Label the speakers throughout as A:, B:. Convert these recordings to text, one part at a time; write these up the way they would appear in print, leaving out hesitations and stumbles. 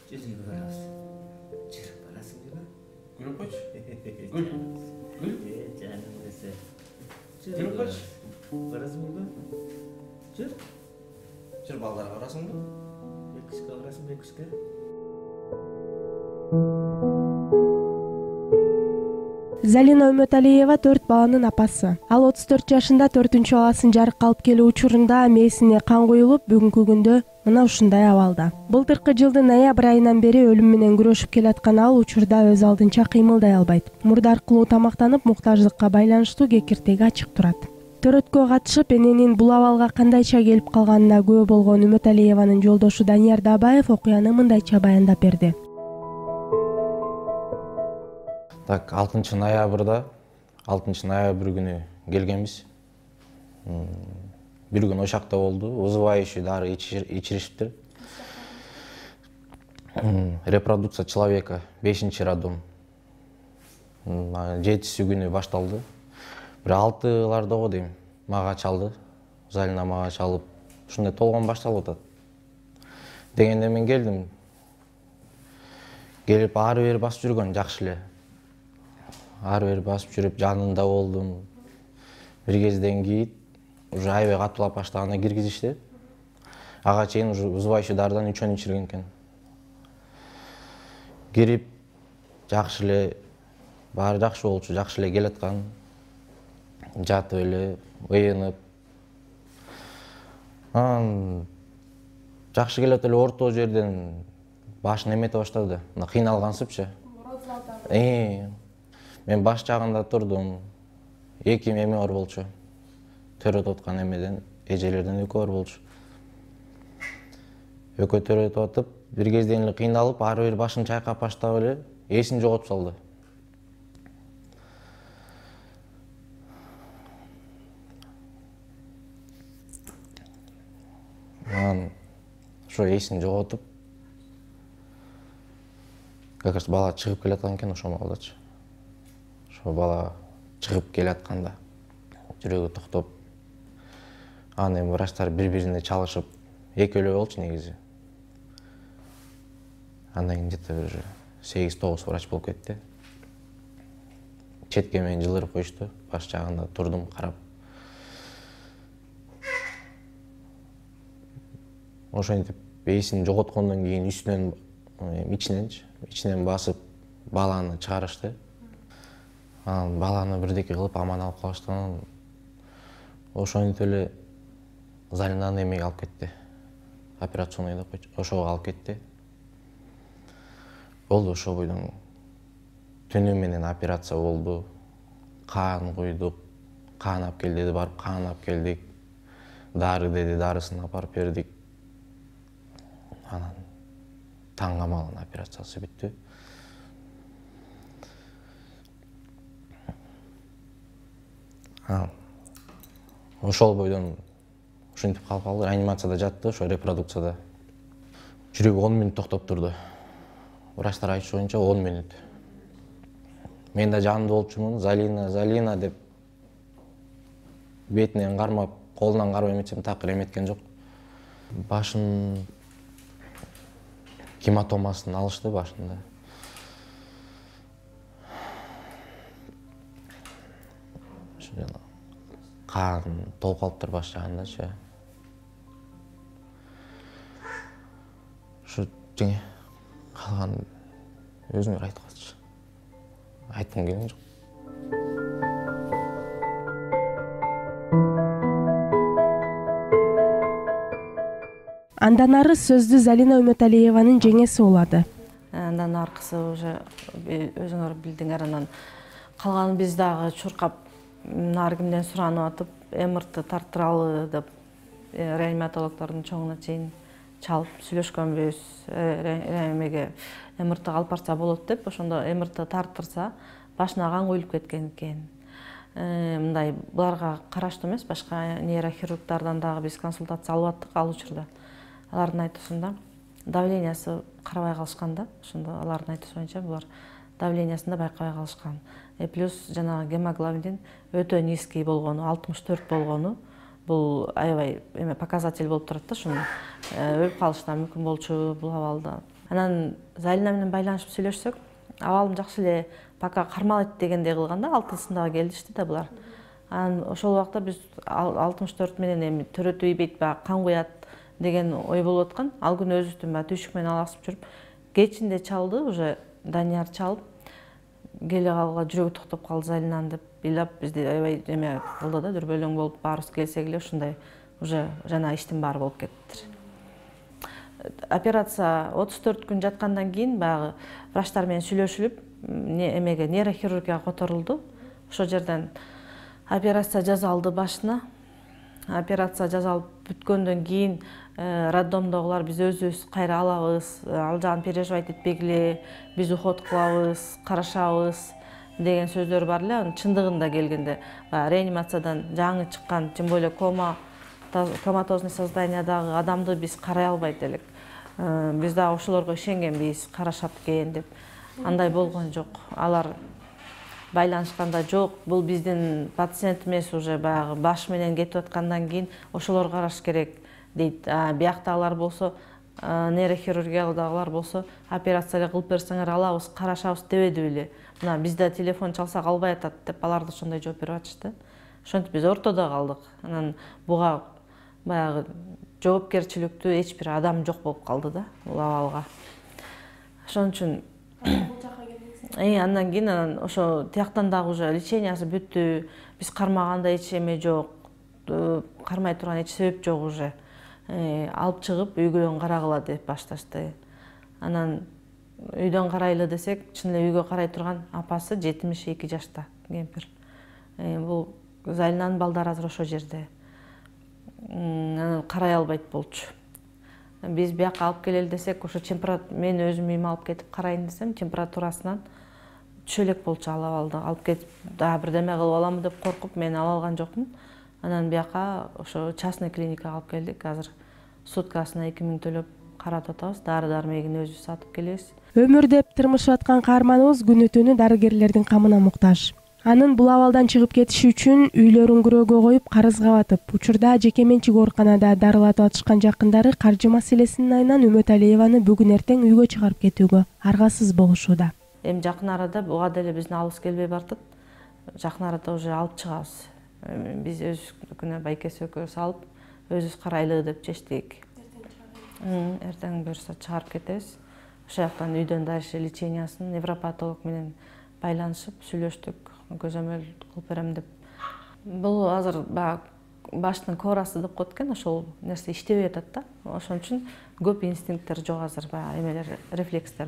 A: Жүзүңө барасың. Жүрүп барасың дейби?
B: Жүрүп койчу. Гүл. Гүл.
A: Жаным десе.
B: Жүрүп койчу.
A: Барасыңбы? Жүр.
B: Жүр балдарга барасыңбы?
A: Экскурсияга барасыңбы, экскурсияга?
C: Залина Үмөталиева 4 баланын апасы. Ал 34 жашында 4-баласын жарыкка алып келүү учурунда мээсине кан куюлуп, бүгүнкү күндө мына ушундай абалда. Былтыркы жылдын ноябрь айынан бери өлүм менен күрөшүп келаткан ал учурда өз алдынча кыймылдай албайт. Мурда аркылуу тамактанып, муктаждыкка байланыштуу кекиртеги ачык турат. Төрөткө катышып, эненин бул абалга кандайча келип калганына күбө болгон Үмөталиеванын жолдошу Данияр Дабаев окуяны мындайча баяндап берди.
D: Так, 6 ноябрда, 6 ноябрь күнү келгенбиз. Бир күн ошакта болду. Вызывающий дары ичиришиптир. Репродукция человека 5-чи роддом. 7-си күнү башталды. Бир 6-ларда го дейм, мага чалды. Залина мага чалып, ушундай толгон башталып атат. Дегенде мен келдим. Келип ары бери басып жүргөн жакшы эле. Ары бери басып жүрүп жанында болдум. Бир кезден кийин уже аябай катуулап баштаганда киргизишти. Ага чейин уже вызывающий дарыдан 3 ичирген экен. Кирип жакшы эле, баары жакшы болчу, жакшы эле келаткан. Жатып эле, ыйынып. Жакшы келет эле орто жерден башын эмете баштады. Кыйналгансыпчы. Мен баш жагында турдум. 2 эме бар болчу. Төрөтүп аткан эмеден, эжелерден 2 бар болчу. Экөө төрөтүп атып, бир кезден эле кыйналып, ары бери башын чайкап баштап эле эсин жоготуп салды. Ошо эсин жоготуп, как раз бала чыгып келаткан экен ошол маалдачы. Ошо бала чыгып келатканда жүрөгү токтоп, анан эми врачтар бири-бирине чалышып, экөөлөө болчу негизи. Андан кийин где-то уже 8-9 врач болуп кетти. Четке мени жылырып коюшту, баш жагында турдум, карап. Ошентип эсин жоготкондон кийин ичинен басып баланы чыгарышты. Анан баланы бирдеке кылып аман алып калышты. Ошентип эле Залинаны эмеге алып кетти. Операционный деп койчу. Ошого алып кетти. Болду, ошо бойдон түнү менен операция болду. Кан куйдук. Кан алып кел деди, барып кан алып келдик. Дары деди, дарысын апарып бердик. Анан таң камалын операциясы бүттү. Ошол бойдон ушинтип калып калды. Реанимацияда жатты, ошо репродукцияда. Жүрөгү 10 мүнөт токтоп турду. Врачтар айтышы боюнча 10 мүнөт. Мен да жанында болчумун, Залина деп бетинен кармап, колунан кармап эметсем такыр эметкен жок. Башын гематомасын алышты башында. Кан толуп калыптыр баш жагындачы. Ошо жеңе калган өзүңөр айтып калчы. Айткым келген жок.
C: Андан ары сөздү Залина Үмөталиеванын жеңеси улады.
E: Андан аркысы уже өзүңөр билдиңер, анан калганын биз дагы чуркап ар кимден суранып атып, МРТ тартыралы деп реаниматологдордун чоңуна чейин чалып сүйлөшкөнбүз. Эмеге МРТ алып барса болот деп, ошондо МРТ тартырса башына кан куюлуп кеткен экен. Мындай буларга караштуу эмес, башка нейрохирургдардан дагы биз консультация алып аттык ал учурда. Алардын айтуусунда давлениясы карабай калышкан да, ошондо алардын айтуусу боюнча булар давлениясын да байкабай калышкан. Плюс жанагы гемоглобин өтө низкий болгону, 64 болгону, бул аябай показатель болуп турат да, ошону өлүп калыштан мүмкүн болчу бул абалда. Анан Залина менен байланышып сүйлөшсөк, абалым жакшы эле, пока кармалайт дегендей кылганда 6-сындагы келишти да булар. Анан ошол убакта биз 64 менен эми төрөтүп ийбейт, баягы кан куят деген ой болуп аткан. Ал күнү өзүбүздүн баягы түйшүк менен алаксып жүрүп, кечинде чалды, уже Данияр чалып, келе калууга жүрөгү токтоп калды Залинанын деп ыйлап бизди аябай эме кылды да, дүрбөлөң болуп баарыбыз келсек эле ушундай уже жана иштин баары болуп кетти. Операция 34 күн жаткандан кийин баягы врачтар менен сүйлөшүлүп, эмеге нейрохирургияга которулду. Ошол жерден операция жасалды башына. Операция жасалып бүткөндөн кийин роддомдогулар биз өзүбүз кайра алабыз, ал жагын переживать этпегиле, биз уход кылабыз, карашабыз деген сөздөр бар эле. Анын чындыгында келгенде реанимациядан жаңы чыккан, тем более коматозный состояниядагы адамды биз карай албайт элек. Биз дагы ошолорго ишенгенбиз, карашат экен деп. Андай болгон жок. Алар байланышканда жок, бул биздин пациент эмес, уже баягы баш менен кетип аткандан кийин ошолор караш керек дейт. Бияктагылар болсо, нейрохирургиядагылар болсо, операция кылып берсеңер алабыз, карашабыз дебеди беле. Мына бизде телефон чалсак албай атат деп алар да ошондой жооп берип атышты. Ошентип биз ортодо калдык. Анан буга баягы жоопкерчиликтүү эч бир адам жок болуп калды да, бул абалга. Ошон үчүн андан кийин ошо тияктан дагы уже лечениясы бүттү. Биз кармаганда эч эме жок, кармай турган эч себеп жок уже. Алып чыгып үйгөн карагыла деп башташты. Анан үйдөн карайлы десек, чын эле үйгө карай турган апасы 72 жашта кемпир. Бул Залинанын балдары азыр ошол жерде. Анан карай албайт болчу. Биз бияка алып келели десек, ошо мен өзүм үйүмө алып кетип карайын десем, температурасынан түшө элек болчу ал абалды. Алып кетип дагы бирдеме кылып аламы деп коркуп, мен ала алган жокмун. Анан бияка ошо частный клиникага алып келдик. Азыр суткасына 2000 төлөп каратып атабыз. Дары-дармегин өзүбүз сатып келебиз.
C: Өмүр деп тырмышып аткан каарманыбыз күнү түнү дарыгерлердин камына муктаж. Анын бул абалдан чыгып кетиши үчүн үйлөрүн күрөөгө коюп карызга батып, учурда жеке менчик ооруканада дарылатып атышкан жакындары каржы маселесинин айынан Үмөталиеваны бүгүн эртең үйгө чыгарып кетүүгө аргасыз болушууда.
E: Эми жакын арада буга деле биздин алыбыз келбей бартат. Жакын арада уже алып чыгабыз. Биз өзүбүздүкүнө байкеси экөөбүз алып, өзүбүз карайлы деп чечтик. Эртең буюрса чыгарып кетебиз. Ошол жактан үйдөн дальше лечениясын невропатолог менен байланышып сүйлөштүк. Көзөмөл кылып берем деп. Бул азыр баштын корасы деп коет экен, ошол нерсе иштебей атат да. Ошон үчүн көп инстинкттер жок азыр, эмелер, рефлекстер,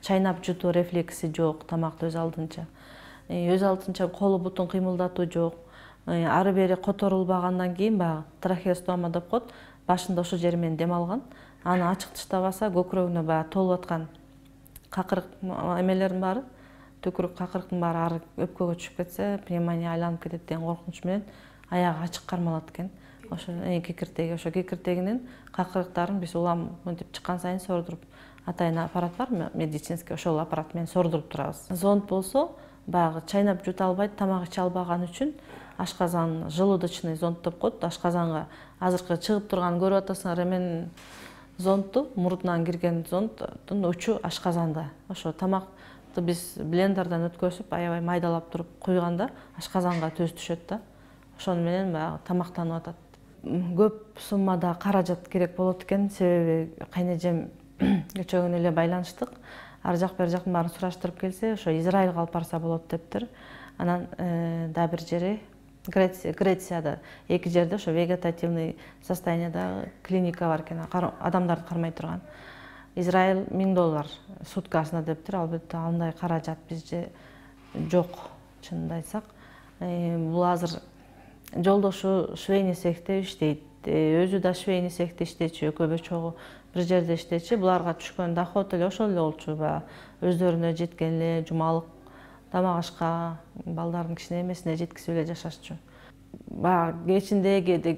E: чайнап жутуу рефлекси жок, тамакты өз алдынча. Өз алдынча колу бутун кыймылдатуу жок. Ары бери которулбагандан кийин трахеостома деп коет, башында ошол жери менен дем алган. Аны ачык таштабаса, көкүрөгүнө толуп аткан какырык эмелердин баары, төкүрүк какырыктын баары ары өпкөгө түшүп кетсе, пневмония айланып кетет деген коркунуч менен аягы ачык кармалат экен. Ошо кекиртеги, ошо кекиртегинин какырыктарын биз улам мынтип чыккан сайын сордуруп, атайын аппарат бар, медицинский, ошол аппарат менен сордуруп турабыз. Зонд болсо, баягы чайнап жута албайт, тамак иче албаган үчүн ашказан, желудочный зонд деп коет. Ашказанга азыркы чыгып турган көрүп атасыңар эмен зондту, мурдунан кирген зондтун учу ашказанда. Ошо тамакты биз блендерден өткөзүп, аябай майдалап туруп куйганда ашказанга төз түшөт да. Ошону менен баягы тамактанып атат. Көп суммада каражат керек болот экен, себеби кайнэжем кечөгүнү эле байланыштык. Ар жак бер жактын баарын сураштырып келсе, ошо Израилга алып барса болот дептир. Анан да бир жери Грецияда, эки жерде ошо вегетативный состояниядагы клиника бар экен, адамдарды кармай турган. Израиль $1000 суткасына дептир. Албетте андай каражат бизде жок, чынын айтсак. Бул азыр жолдошу швейный цехте иштейт. Өзү да швейный цехте иштечү, экөө чогуу бир жерде иштечү. Буларга түшкөн доход эле ошол эле болчу. Өздөрүнө жеткен эле жумалык тамак ашка, балдардын кичине эмесине жеткизип эле жашашчу. Кечинде кээде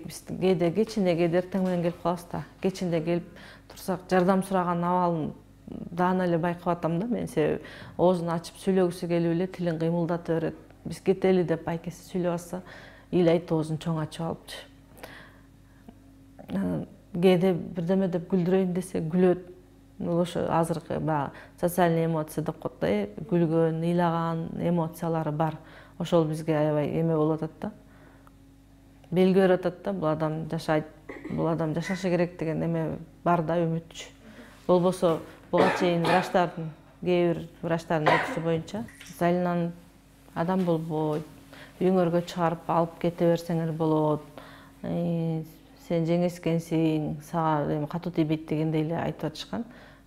E: эртең менен келип калабыз да. Кечинде келип турсак, жардам сураган абалын даана эле байкап атам да мен, себеби оозун ачып сүйлөгүсү келип эле тилин кыймылдата берет. Биз кетели деп байкеси сүйлөп атса, ыйлайт оозун чоң ачып алыпчы. Кээде бирдеме деп күлдүрөйүн десе күлөт. бул ошо азыркы баягы социальный эмоция деп коет да, күлгөн, ыйлаган эмоциялары бар. Ошол бизге аябай эме болуп атат да. Белги берип атат да, бул адам жашайт, бул адам жашашы керек деген эме бар да, үмүтчү. Болбосо буга чейин врачтардын, кээ бир врачтардын айтуусу боюнча, Залинаны адам болбойт, үйүңөргө чыгарып алып кете берсеңер болот, сен жеңескенсиң, сага катуу тийбейт дегендей эле айтып атышкан.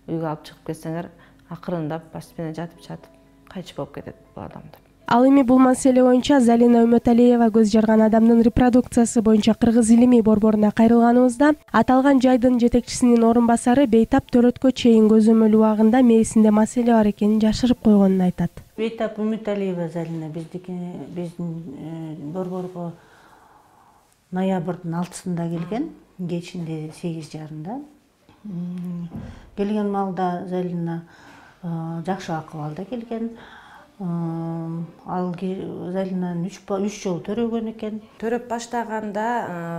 E: Үйгө алып чыгып кетсеңер, акырындап баш менен жатып кайчы болуп кетет бул адам деп.
C: Ал эми бул маселе боюнча Залина Үмөталиева көз жарган адамдын репродукциясы боюнча Кыргыз илимий борборуна кайрылганыбызда, аталган жайдын жетекчисинин орун басары бейтап төрөткө чейин көзөмөл убагында мээсинде маселе бар экенин жашырып койгонун айтат.
F: Бейтап Үмөталиева Залина биздин борборго ноябрдын 6-сында келген, кечинде 8:30. Келген маалда Залина жакшы акыбалда келген. Ал Залинаны 3 жолу төрөгөн экен. Төрөп баштаганда,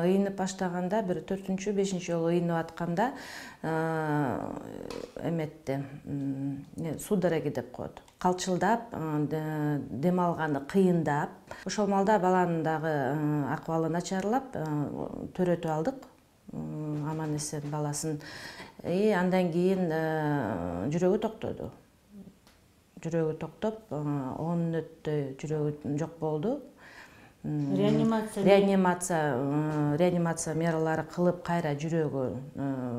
F: ыйынып баштаганда, бир 4-5 жолу ыйынып атканда эметти, судороги деп коет. Калчылдап, дем алганы кыйындап. Ошол маалда баланын дагы акыбалы начарлап, төрөтүп алдык. Аман эсен баласын. Андан кийин жүрөгү токтоду. Жүрөгү токтоп, 10 мүнөттөй жүрөгү жок болду. Реанимация мералары кылып, кайра жүрөгү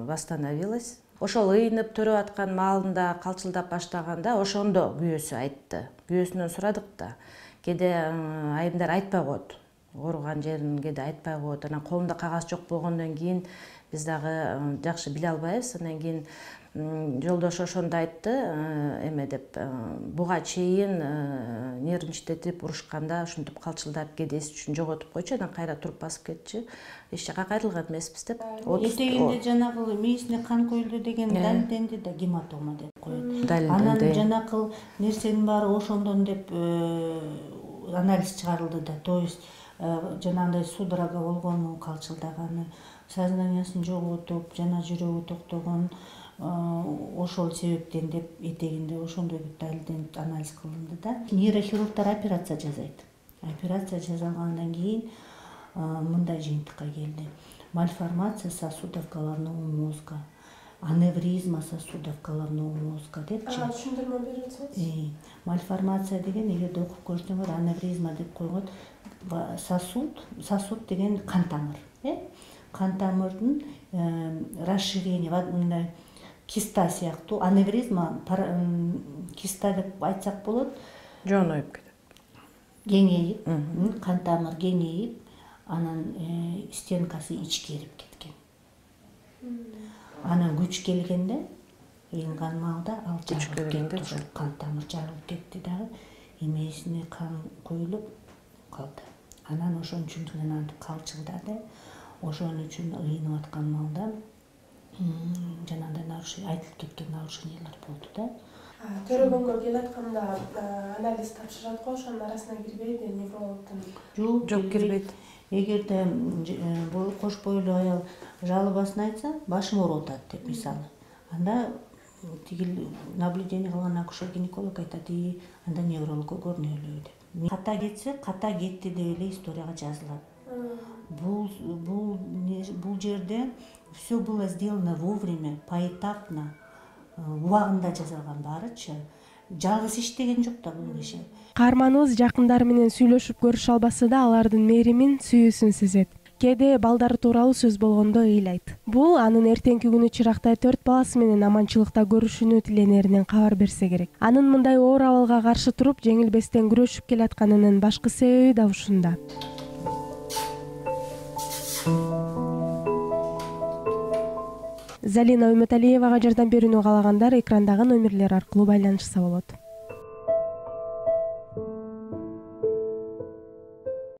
F: восстановилась. Ошол ыйынып төрөп аткан маалында калчылдап баштаганда, ошондо күйөөсү айтты. Күйөөсүнөн сурадык да. Кээде айымдар айтпай коет. Ооруган жерин кээде айтпай коет. Анан колунда кагаз жок болгондон кийин биз дагы жакшы биле албайбыз. Андан кийин жолдошу ошондо айтты, эме деп, буга чейин нервничтетип урушканда ушинтип калчылдап кээде эс үчүн жоготуп койчу, анан кайра туруп басып кетчү. Эч жака кайрылган эмеспиз деп. Этегинде жанагы мээсине кан коюлду деген данденди да гематома деп коет. Анан жанакыл нерсенин баары ошондон деп анализ чыгарылды да. То есть жанагындай судорога болгону, калчылдаганы, сознаниясын жоготуп, жана жүрөгү токтогон, ошол себептен деп этегинде ошондой бир далилден анализ кылынды да. Нейрохирургдар операция жасайт. Операция жасалгандан кийин мындай жыйынтыкка келди. Мальформация сосудов головного мозга, аневризма сосудов головного мозга депчи.
C: Түшүндүрмө берип атсаңыз?
F: Мальформация деген эгерде окуп көрсөңөр аневризма деп койгот. Сосуд деген кан тамыр, кан тамырдын расширение, мындай киста сыяктуу. Аневризма киста деп айтсак болот.
E: Жоноюп кетет.
F: Кеңейип, кан тамыр кеңейип, анан стенкасы ичкерип кеткен. Анан күч келгенде, ыйынган маалда ал жарылып кетти, ошол кан тамыр жарылып кетти дагы, эмесине кан куюлуп калды. Анан ошон үчүн антип калчылдады. Ошон үчүн ыйынып аткан маалда жанагындай нарушение, айтылып кеткен нарушениялар болду да.
C: Төрөгөнгө келатканда анализ тапшырат го, ошонун арасына кирбейди неврологдун?
F: Жок, кирбейт. Эгерде кош бойлуу аял жалобасын айтса, башым ооруп атат деп мисалы. Анда тигил наблюдение кылган акушер-гинеколог айтат, анда неврологко көрүнөлү деп. Ката кетсе, ката кетти деп эле историяга жазылат. Бул жерде все было сделано вовремя, поэтапно, убагында жасалган баарычы. Жалгыз иштеген жок да бул киши.
C: Каарманыбыз жакындары менен сүйлөшүп көрүшө албаса да, алардын мээримин, сүйүүсүн сезет. Кээде балдары тууралуу сөз болгондо ыйлайт. Бул анын эртеңки күнү чырактай 4 баласы менен аманчылыкта көрүшүүнү тиленеринен кабар берсе керек. Анын мындай оор абалга каршы туруп, жеңилбестен күрөшүп келатканынын башкы себеби да ушунда. Залина Үмөталиевага жардам берүүнү каалагандар экрандагы номерлер аркылуу байланышса болот.